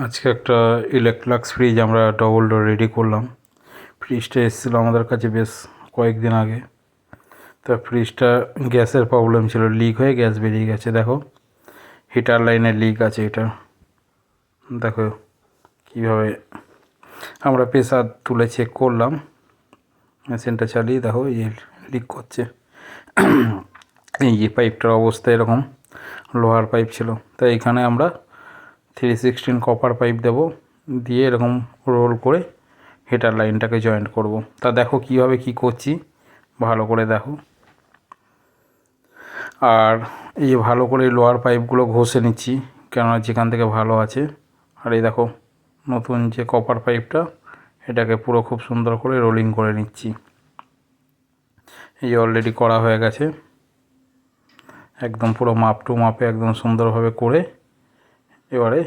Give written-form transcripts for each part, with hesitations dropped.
আজকে একটা ইলেকট্রলাক্স ফ্রিজ আমরা ডবল ডোর রেডি করলাম। ফ্রিজটা এসেছিলো আমাদের কাছে বেশ কয়েকদিন আগে। তা ফ্রিজটা গ্যাসের প্রবলেম ছিল, লিক হয়ে গ্যাস বেরিয়ে গেছে। দেখো হিটার লাইনের লিক আছে এটা। দেখো কীভাবে আমরা প্রেসার তুলে চেক করলাম, মেশিনটা চালিয়ে দেখো লিক করছে। এই যে পাইপটার অবস্থা এরকম, লোহার পাইপ ছিল। তাই এখানে আমরা 316 কপার পাইপ দেব, দিয়ে এরকম রোল করে হিটার লাইনটাকে জয়েন্ট করব। তা দেখো কীভাবে কি করছি, ভালো করে দেখো। আর এই ভালো করে লোহার পাইপগুলো ঘষে নিচ্ছি, কেননা যেখান থেকে ভালো আছে। আর এই দেখো নতুন যে কপার পাইপটা, এটাকে পুরো খুব সুন্দর করে রোলিং করে নিচ্ছি। এই অলরেডি করা হয়ে গেছে, একদম পুরো মাপ টু মাপে একদম সুন্দরভাবে করে এবারে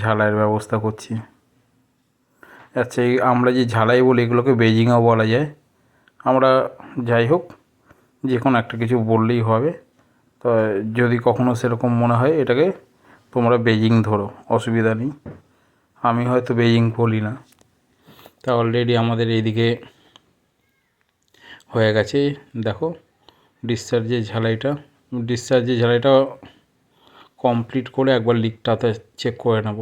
ঝালাইয়ের ব্যবস্থা করছি। আচ্ছা, এই আমরা যে ঝালাই বলি এগুলোকে বেজিংও বলা যায়। আমরা যাই হোক যে কোনো একটা কিছু বললেই হবে। তো যদি কখনো সেরকম মনে হয় এটাকে তোমরা বেজিং ধরো, অসুবিধা নেই। আমি হয়তো বেজিং বলি না। তা অলরেডি আমাদের এইদিকে হয়ে গেছে। দেখো ডিসচার্জের ঝালাইটা কমপ্লিট করে একবার লিকটাতে চেক করে নেব।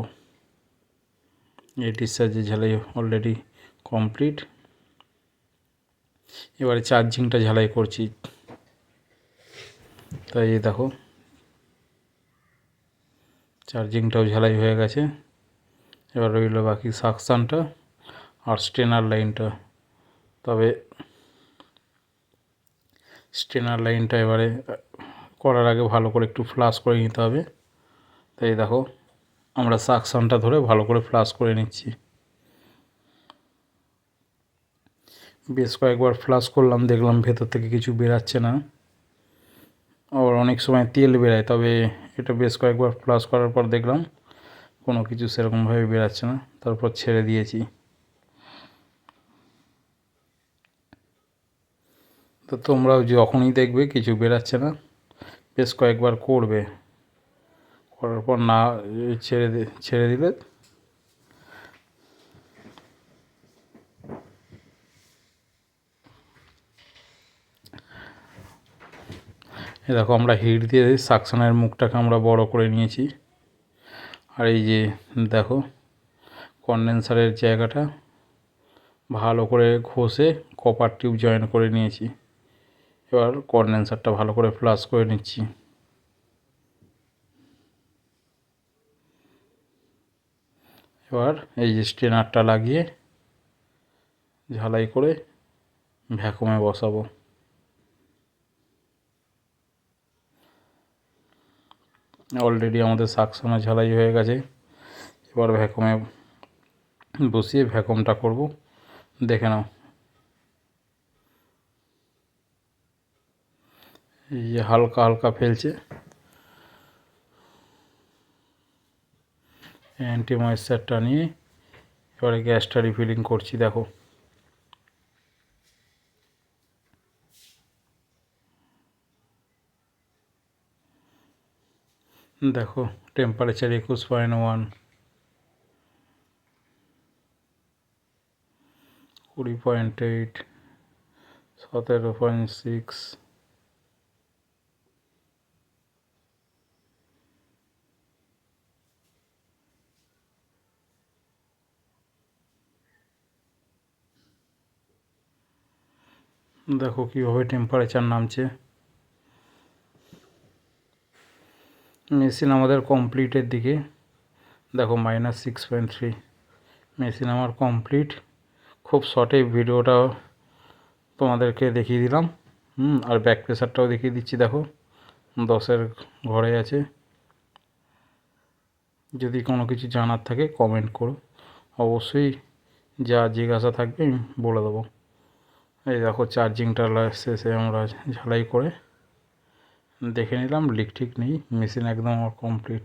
এই ডিসচার্জের ঝালাই অলরেডি কমপ্লিট। এবারে চার্জিংটা ঝালাই করছি। তাই এই দেখো চার্জিংটাও ঝালাই হয়ে গেছে। এবার রইল বাকি সাকশানটা আর স্টেনার লাইনটা। তবে স্টেনার লাইনটা এবারে করার আগে ভালো করে একটু ফ্লাশ করে নিতে হবে। তাই দেখো আমরা সাকশানটা ধরে ভালো করে ফ্লাশ করে নিচ্ছি। বেশ কয়েকবার ফ্লাশ করলাম, দেখলাম ভেতর থেকে কিছু বেরাচ্ছে না। আবার অনেক সময় তেল বেরায়, তবে এটা বেশ কয়েকবার ফ্লাশ করার পর দেখলাম কোনো কিছু সেরকমভাবে বেরাচ্ছে না, তারপর ছেড়ে দিয়েছি। তো তোমরাও যখনই দেখবে কিছু বেরাচ্ছে না, বেশ কয়েকবার করবে, করার পর না ছেড়ে দিলে দেখো আমরা হিট দিয়ে সাকশনের মুখটাকে আমরা বড় করে নিয়েছি। আর এই যে দেখো কন্ডেন্সারের জায়গাটা ভালো করে ঘষে কপার টিউব জয়েন করে নিয়েছি। এবার কন্ডেন্সারটা ভালো করে ফ্লাশ করে নিচ্ছি। এবার এই যে স্টেনারটা লাগিয়ে ঝালাই করে ভ্যাকুমে বসাবো। অলরেডি আমাদের সাকশনে ঝালাই হয়ে গেছে। এবার ভ্যাকুমে বসিয়ে ভ্যাকুমটা করব, দেখে নাও। এই যে হালকা হালকা ফেলছে, অ্যান্টি ময়েশ্চারটা নিয়ে এবারে গ্যাসটা রিফিলিং করছি। দেখো দেখো টেম্পারেচার 21.1, 20.8, 17.6। দেখো কীভাবে টেম্পারেচার নামছে। মেশিন আমাদের কমপ্লিটের দিকে। দেখো -6.3, মেশিন আমার কমপ্লিট। খুব শর্টে ভিডিওটা তোমাদেরকে দেখিয়ে দিলাম। আর ব্যাক প্রেসারটাও দেখিয়ে দিচ্ছি। দেখো 10-এর ঘরে আছে। যদি কোনো কিছু জানার থাকে কমেন্ট করো, অবশ্যই যা জিজ্ঞাসা থাকবে আমি বলে দেবো। এই দেখো চার্জিংটা শেষে আমরা ঝালাই করে দেখে নিলাম, লিক ঠিক নেই, মেশিন একদম আমার কমপ্লিট।